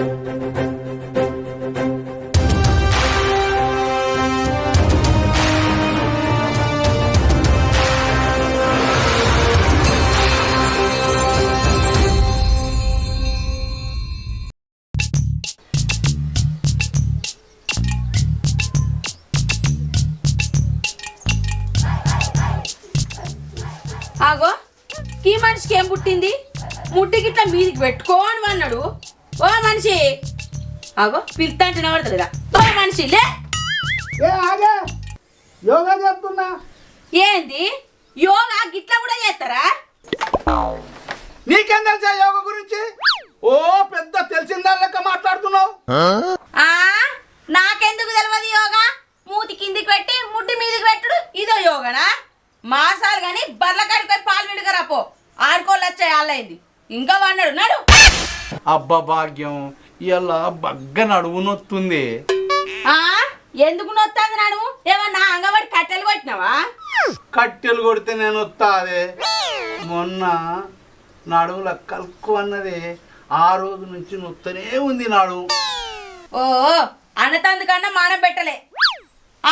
ఆగో ఈ మనిషికి ఏం పుట్టింది? ముట్టికి ఇట్లా మీదికి పెట్టుకోని అన్నాడు. ఓ మనిషి ఆగో పిలుతా అంటే పడతలేదా? ఓ మనిషి లే. యోగా చేస్తున్నా. ఏంది యోగా గిట్లా కూడా చేస్తారా? నీకేం తెలుసా యోగా గురించి? ఓ పెద్ద తెలిసిందా లెక్క మాట్లాడుతున్నావు. నాకెందుకు తెలియదు యోగా? మూతి కిందికి పెట్టి ముట్టి మీదికి పెట్టుడు ఇదో యోగానా? మాసాలు గాని బర్ల కాడికి పాలు విడుగరాపో ఆడుకోళ్ళు వచ్చాయి ఆళ్ళైంది. ఇంకా వాడినాడు నాడు. అబ్బా భాగ్యం ఇలా బగ్గ నడువు నొత్తుంది. ఎందుకు నొత్తాది నడువు? ఏమన్నా అంగవాడి కట్టెలు కొట్టినావా? కట్టెలు కొడితే నేను వస్తాదే. మొన్న నడువుల కలుక్కు అన్నది ఆ రోజు నుంచి నొత్తనే ఉంది నడువు. ఓ అన్నతందుకన్నా మానం పెట్టలే.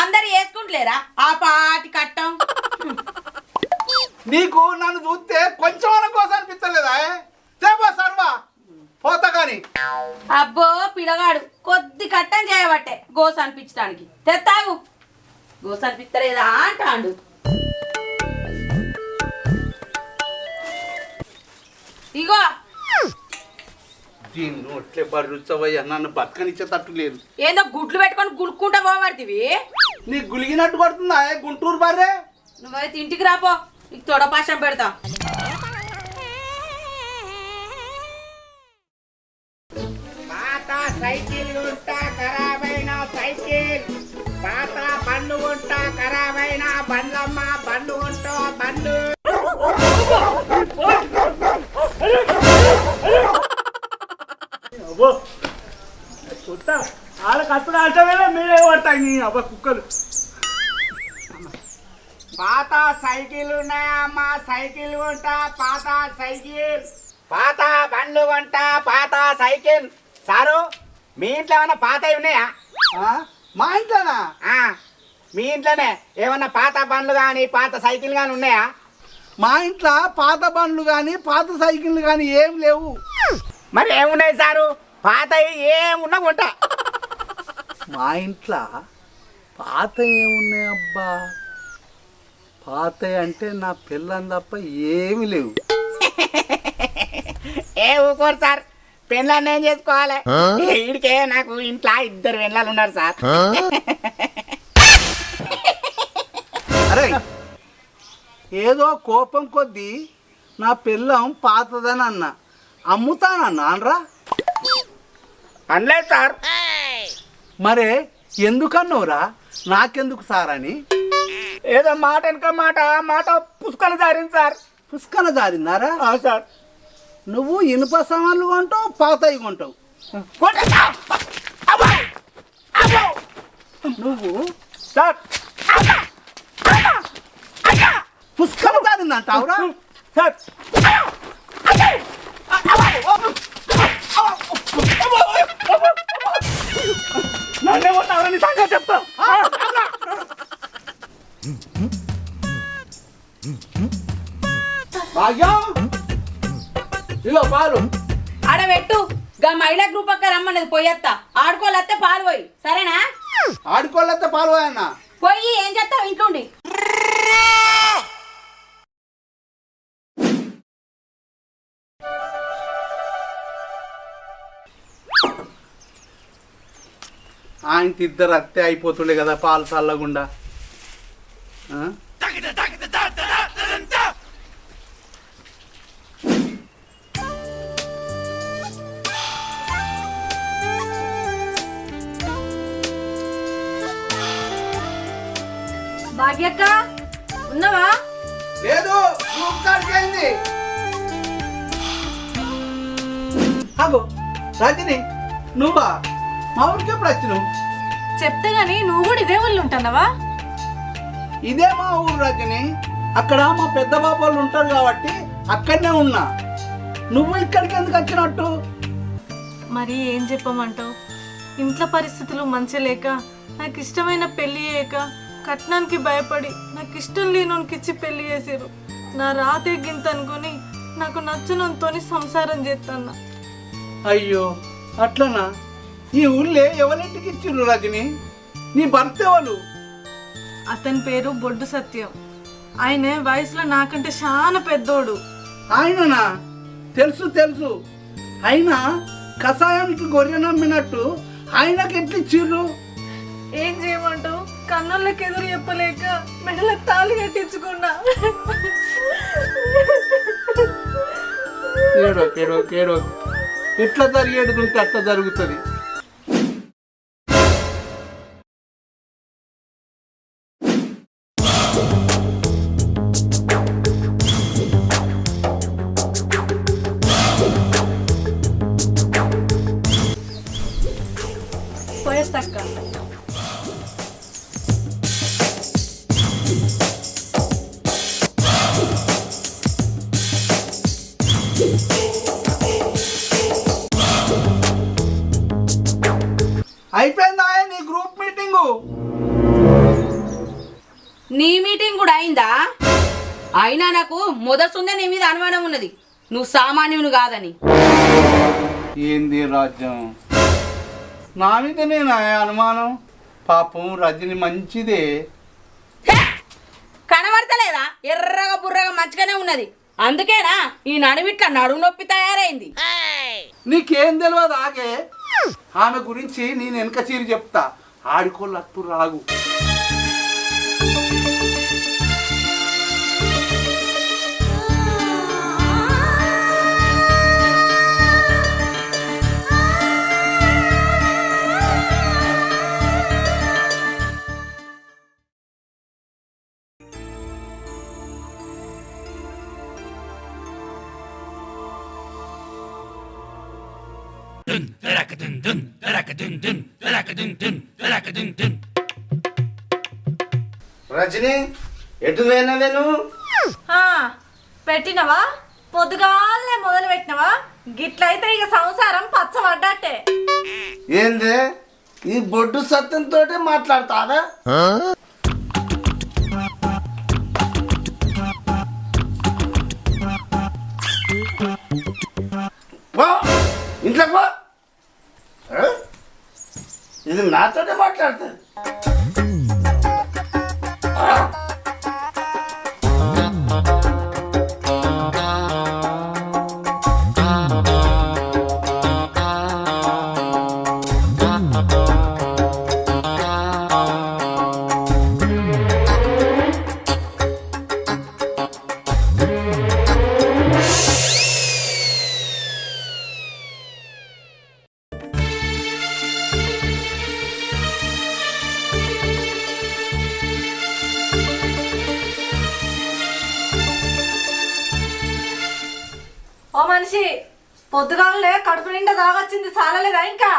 అందరు వేసుకుంటలేరా ఆ పాటి కట్టం? నీకు నన్ను చూస్తే కొంచెం కోసం అనిపించలేదా? చెప్పా సర్వా పోతా కానీ. అబ్బో పిల్లగాడు కొద్ది కట్టం చేయబట్టే గోస అనిపించడానికి. తెత్తాగు గోస అనిపిస్తలేదా అంటాండు. ఇగో దీన్ని నోట్లే బరుచవయ్యా, నన్ను బతకనిచ్చేటట్టు లేదు. ఏందో గుడ్లు పెట్టుకొని గులుక్కుంటా పోబడితివి. నీకు గులిగినట్టు కొడుతుందా గుంటూరు బర్రే? నువ్వైతే ఇంటికి రాపో, నీకు తొడపాశం పెడతా. పాత సైకిల్ ఉంటా ఖరాబైన సైకిల్, పాత బండ్లు ఉంటా ఖరాబైన బండ్లమ్మ బండ్లు ఉంటా బండ్లు. వాళ్ళ కట్టుడు అంటే మీరే పడతాయి నీ అబ్బా కుక్కలు. పాత సైకిల్ ఉన్నాయమ్మా సైకిల్ ఉంటా పాత సైకిల్, పాత బండ్లు ఉంటా పాత సైకిల్. సారు మీ ఇంట్లో ఏమన్నా పాతవి ఉన్నాయా? మా ఇంట్లోనా? మీ ఇంట్లోనే ఏమన్నా పాత బండ్లు కానీ పాత సైకిల్ కానీ ఉన్నాయా? మా ఇంట్లో పాత బండ్లు కానీ పాత సైకిళ్ళు కానీ ఏం లేవు. మరి ఏమున్నాయి సారు? పాతవి ఏమున్నా కొంటా. మా ఇంట్లో పాత ఏమున్నాయి అబ్బా? పాత అంటే నా పిల్లని తప్ప ఏమి లేవు. ఏ ఊకోరు సార్, పెళ్ళాన్ని ఏం చేసుకోవాలి? వీడికే నాకు ఇంట్లో 2 పెళ్ళాలు ఉన్నారు సార్. అరే ఏదో కోపం కొద్దీ నా పిల్లం పాతదని అన్న, అమ్ముతానన్నా అనరా? అనలేదు సార్. మరే ఎందుకన్నావురా నాకెందుకు సార్ అని? ఏదో మాట వెనక మాట మాట పుష్కన జారింది సార్. పుష్కన జారిందారా? సార్ నువ్వు ఇనుప సామాన్లు కొంటావు, పాతవి కొంటావు. నువ్వు సార్ పుష్కన జారిందంటావురా? సార్ నన్నే కొట్టాలని సంగతి చెప్తా. భాగ్యం ఇగో పాలు ఆడబెట్టు. గా మహిళా గ్రూప్ అక్క రమ్మన్నది పోయత్తా. ఆడుకోలేస్తే పాలు పోయి సరేనా? ఆడుకోలేస్తే పాలు అన్న పోయి ఏం చేస్తావు ఇంట్లోండి. ఆయనకి 2 అత్తే అయిపోతుండే కదా పాలు చల్లగుండా. భాగ్యక్క ఉన్నావా? లేదు అగో రజని నువ్వా? మా ఊరికి ఎప్పుడు వచ్చినావు? చెప్తే గాని నువ్వు కూడా ఇదే ఊళ్ళో ఉంటున్నావా? ఇదే మా ఊరు రజని. అక్కడ మా పెద్ద బాబు వాళ్ళు ఉంటారు కాబట్టి అక్కడనే ఉన్నా. నువ్వు ఇక్కడికి ఎందుకు వచ్చినట్టు? మరి ఏం చెప్పమంటావు, ఇంట్లో పరిస్థితులు మంచి లేక నాకు ఇష్టమైన పెళ్లి చేయక కట్నానికి భయపడి నాకు ఇష్టం లేనోనికి ఇచ్చి పెళ్లి చేసారు. నా రాతే గింత అనుకొని నాకు నచ్చనంతోని సంసారం చేస్తాను. అయ్యో అట్లనా? ఈ ఊళ్ళే ఎవరింటికి ఇచ్చిర్రు రజని? నీ భర్త ఎవరు? అతని పేరు బొడ్డు సత్యం. ఆయన వయసులో నాకంటే చాలా పెద్దోడు. ఆయననా? తెలుసు తెలుసు. ఆయన కషాయానికి గొర్రె నమ్మినట్టు ఆయనకి ఎట్లా ఇచ్చిర్రు? ఏం చేయమంటావు, కన్నులకు ఎదురు చెప్పలేక మెడలకు తాళి కట్టించుకున్నా. కేడో కేడో కేడో, ఎట్లా జరిగేడుకుంటే అట్లా జరుగుతుంది. పోయేస్తక్క. అయిపోయిందా నీ గ్రూప్ మీటింగు? నీ మీటింగ్ కూడా అయిందా? అయినా నాకు మొదటిసుందే నీ మీద అనుమానం ఉన్నది, నువ్వు సామాన్యుని కాదని. ఏంది రాజ్యం? నా మీదనేనా అనుమానం? పాపం రజని మంచిదే. కనబడతలేదా? ఎర్రగా బుర్రగా మంచిగానే ఉన్నది, అందుకేనా ఈ నడుమిట్లా నడుము నొప్పి తయారైంది. నీకేం తెలియదు ఆగే. ఆమె గురించి నేను వెనక చీరి చెప్తా, ఆడుకోళ్ళు అత్తు రాగు. రజని ఎటు పోయినవే నువ్వు? పెట్టినవా? పొద్దుగాలనే మొదలు పెట్టినవా? గిట్లయితే ఇక సంసారం పచ్చబడ్డట్టే. ఏంది ఈ బొడ్డు సత్యంతో మాట్లాడతాదా? పో ఇంట్లో పో. ఇది నాతోనే మాట్లాడతా. ఓ మనిషి, పొద్దుగాలనే కడుపు నిండా దాగొచ్చింది, చాలలేదా? ఇంకా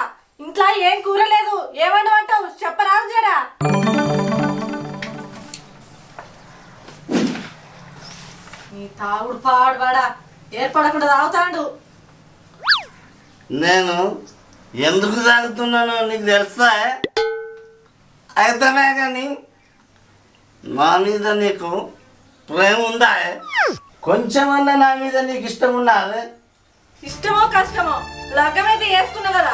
ఇంట్లో ఏం కూర లేదు, ఏమంటావు చెప్పరాదు జరా. నీ తాగుడు పాడువాడా ఏర్పడకుండా తాగుతాడు. నేను ఎందుకు తాగుతున్నానో నీకు తెలుసా? అయితేనే కానీ నా మీద నీకు ప్రేమ ఉందా? కొంచెమన్నా నా మీద నీకు ఇష్టం ఉన్నదే? ఇష్టమో కష్టమో లగ్గమైతే వేసుకున్నా కదా,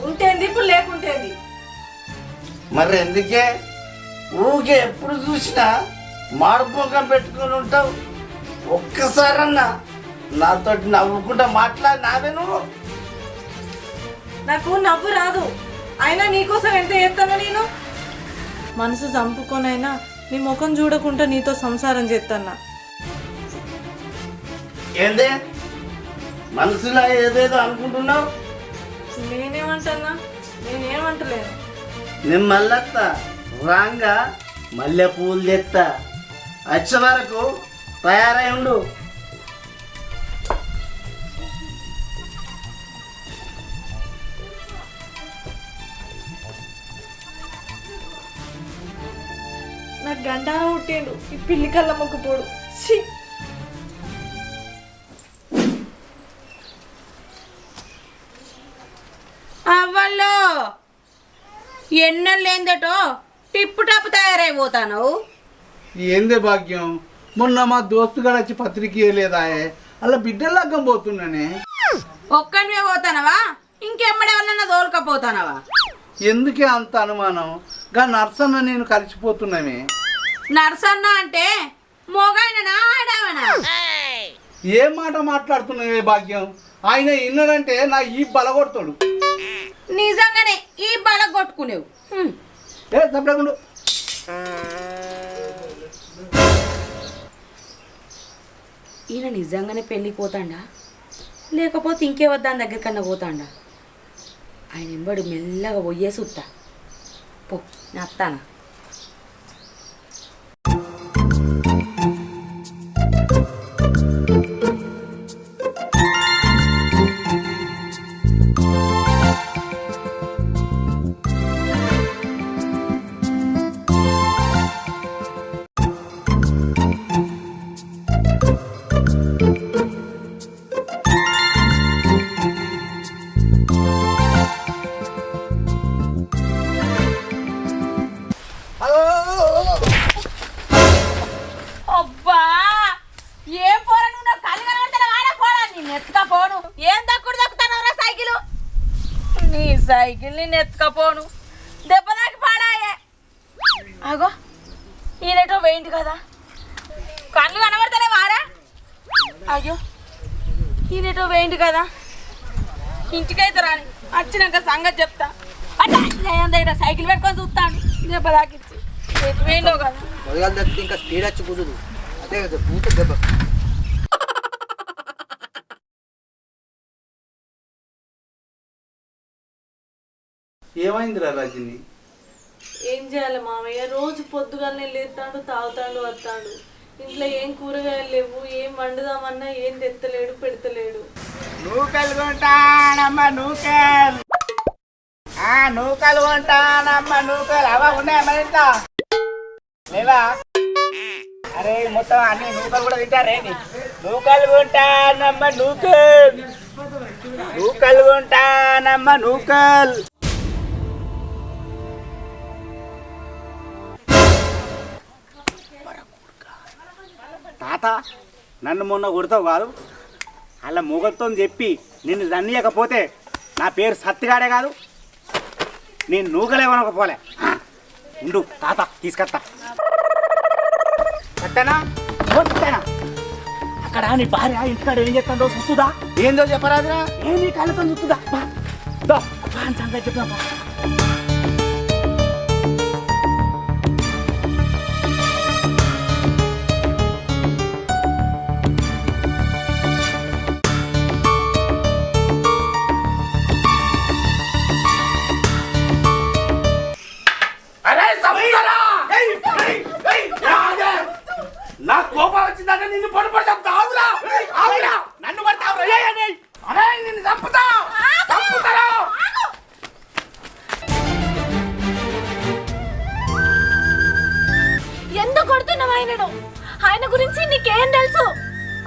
ఉంటేంది ఇప్పుడు లేకుంటేంది. మరి ఎందుకే ఊకే ఎప్పుడు చూసినా మాడిపోకం పెట్టుకొని ఉంటావు? ఒక్కసారన్నా నాతోటి నవ్వుకుంటా మాట్లాడి నాదే నువ్వు. నాకు నవ్వు రాదు, అయినా నీకోసం ఎంత చేస్తాను నేను. మనసు చంపుకొనైనా నీ ముఖం చూడకుండా నీతో సంసారం చేస్తానా. ఏందే మనసులో ఏదేదో అనుకుంటున్నావు? నేనేమంటున్నా? నేనేమంటలేను. నేను మళ్ళత్తా రాంగా మల్లె పూలు తెస్తా, వచ్చే వరకు తయారై ఉండు. నాకు గంటాన పుట్టిండు ఈ పిల్లి కళ్ళ మొక్కుపోడు. ఎన్నెళ్ళేందటో టిప్పు టప్పు తయారైపోతాను. ఏందే భాగ్యం, మొన్న మా దోస్తు గారు వచ్చి పత్రిక ఇవ్వలేదా, అలా బిడ్డలగ్గం పోతున్నానే. ఒక్కనివే పోతానవా? ఇంకెమ్మడెవరన్నా తోలుకపోతానవా? ఎందుకే అంత అనుమానం? గా నర్సన్న నేను కలిసిపోతున్నామే. నర్సన్న అంటే మొగాయననా ఆడావనా? ఏం మాట మాట్లాడుతున్నావే భాగ్యం? ఆయన ఇన్నాడంటే నా ఈ బలగొడతాడు. నిజంగానే ఈ బల కొట్టుకునేవు. ఏ చెప్పకుండా ఈయన నిజంగానే పెళ్ళికి పోతాడా లేకపోతే ఇంకే వద్దాని దగ్గర కన్నా పోతాడా? ఆయన ఎంబడి మెల్లగా పోయే సుత్తా. పో నా అత్తానా. అబ్బా ఏం పోరా నువ్వు? నాకు కళ్ళు కనబడతా వాడా పోరా? నేను ఎత్తుకపోను. ఏం దక్కుడు దక్కుతానవరా సైకిల్? నీ సైకిల్ నేను ఎత్తుకపోను. దెబ్బ దాకి పాడాయే. అగో ఈయనటో వేయండి కదా, కళ్ళు కనబడతానే వారా? అయ్యో ఈయనటో వేయండి కదా. ఇంటికైతే రాని వచ్చినాక సంగతి చెప్తా. అంటే సైకిల్ పెట్టుకొని చూస్తాను. దెబ్బ దాకిచ్చి ఎటు వేయండో కదా. మొదలు తగ్గితే ఇంకా స్పీడ్ వచ్చి కుదురు. అదే కదా పూత దెబ్బ. ఏమైందిరా రజని? ఏం చేయాలి మామయ్య? రోజు పొద్దుగానే లేస్తాడు, తాగుతాడు, వస్తాడు. ఇంట్లో ఏం కూరగాయలు లేవు, ఏం వండుదామన్నా ఏం తెత్తలేడు, పెడతలేడు. నూకలు కొంటానమ్మ నూకలు. నూకలు కొంటానమ్మ నూకలు. అవా ఉన్నాయా మరి ఇంట్లో? లేవా? అరే మొత్తం అన్ని నూకలు కూడా తింటారే. నూకలు కొంటానమ్మ నూకలు. నూకలు కొంటానమ్మ నూకలు. తాత నన్ను మొన్న కొడతావు కాదు, అలా మొగలతో చెప్పి నిన్ను దన్నియకపోతే నా పేరు సత్తిగాడే కాదు, నేను నూకలేవనకపోలే. ఉండు తాత తీసుకొస్తా. సత్తేనా సత్తేనా? అక్కడ నీ భార్య ఇంటికాడ ఏం చెప్తాడో చూస్తుందా? ఏందో చెప్పరాదురా. ఏం నీ కళ్ళతో చూస్తుందా? సంగతి చెప్తాం. నా కోపం వచ్చిందంటే నిన్ను పడుపడతాం. ఆవురా ఆవురా, నన్ను పడతావు. అరే నిన్ను చంపుతా చంపుతారా? ఎందుకు కొడుతున్నావు ఆయనను? ఆయన గురించి నీకేం తెలుసు?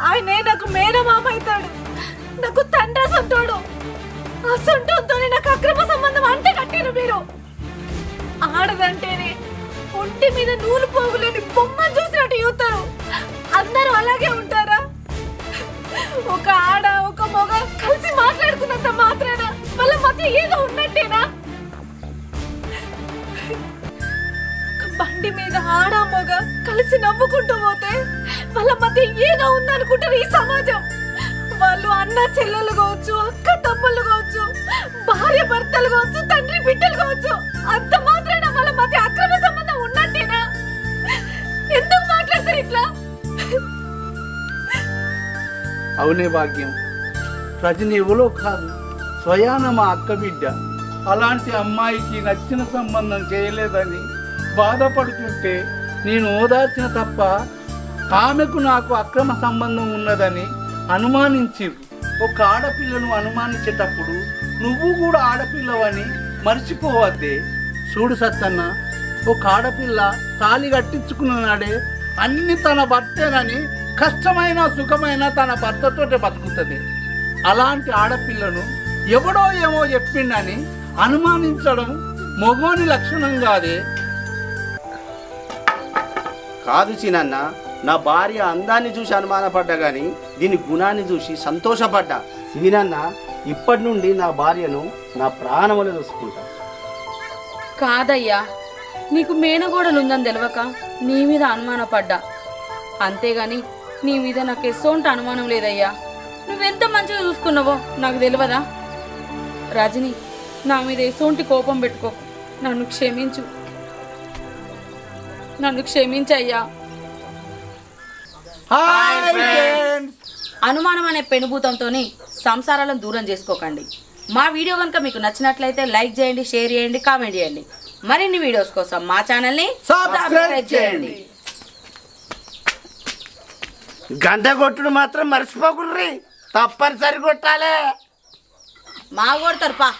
ఆయనే నాకు మేనమామ అవుతాడు, నాకు తండ్రి సొంతోడు. ఆ సొంతంతో నాకు అక్రమ సంబంధం అంటే కట్టారు మీరు. ఆడదంటేనే ఒంటి మీద నూలు పోగులేని బొమ్మను చూసినట్టు చూస్తారు. అందరూ అలాగే ఉంటారా? ఒక ఆడ ఒక మొగ కలిసి మాట్లాడుకున్నంత మాత్రాన వాళ్ళ మధ్య ఏదో ఉన్నట్టేనా? ఒక బండి మీద ఆడ మొగ కలిసి నవ్వుకుంటూ పోతే వాళ్ళ మధ్య ఏదో ఉందనుకుంటారు ఈ సమాజం. వాళ్ళు అన్న చెల్లెలు కావచ్చు, అక్క తమ్ముళ్ళు కావచ్చు, భార్య భర్తలు కావచ్చు, తండ్రి బిడ్డలు కావచ్చు. అంత మాత్రాన వాళ్ళ మధ్య అక్రమ సంబంధం ఉన్నట్టేనా? ఎందుకు మాట్లాడతారు ఇట్లా? అవునే భాగ్యం, రజని ఎవరో కాదు, స్వయాన మా అక్క బిడ్డ. అలాంటి అమ్మాయికి నచ్చిన సంబంధం చేయలేదని బాధపడుతుంటే నేను ఓదార్చిన తప్ప ఆమెకు నాకు అక్రమ సంబంధం ఉన్నదని అనుమానించిరు. ఒక ఆడపిల్లను అనుమానించేటప్పుడు నువ్వు కూడా ఆడపిల్లవని మర్చిపోవద్దే. చూడు సత్తన్న, ఒక ఆడపిల్ల తాళి కట్టించుకున్న నాడే అన్ని తన భర్తేనని కష్టమైన సుఖమైన తన భర్తతోటే బతుకుతుంది. అలాంటి ఆడపిల్లను ఎవడో ఏమో చెప్పిండని అనుమానించడం మొగోని లక్షణం కాదే. కాదు చిన్న, నా భార్య అందాన్ని చూసి అనుమానపడ్డా కానీ దీని గుణాన్ని చూసి సంతోషపడ్డా. సివినన్న, ఇప్పటి నుండి నా భార్యను నా ప్రాణములు చూసుకుంటా. కాదయ్యా, నీకు మేనగోడలు ఉందని తెలియక నీ మీద అనుమానపడ్డా. అంతేగాని నీ మీద నాకు ఎసోంటి అనుమానం లేదయ్యా. నువ్వెంత మంచిగా చూసుకున్నావో నాకు తెలియదా? రజని, నా మీద ఎసోంటి కోపం పెట్టుకో. నన్ను క్షమించు, నన్ను క్షమించయ్యా. అనుమానం అనే పెనుభూతంతోని సంసారాలను దూరం చేసుకోకండి. మా వీడియో కనుక మీకు నచ్చినట్లయితే లైక్ చేయండి, షేర్ చేయండి, కామెంట్ చేయండి. మరిన్ని వీడియోస్ కోసం మా ఛానల్ని సబ్స్క్రైబ్ చేయండి. గంట కొట్టుడు మాత్రం మర్చిపోకుండ్రి, తప్పనిసరి కొట్టాలే. మా కొడతారు పా.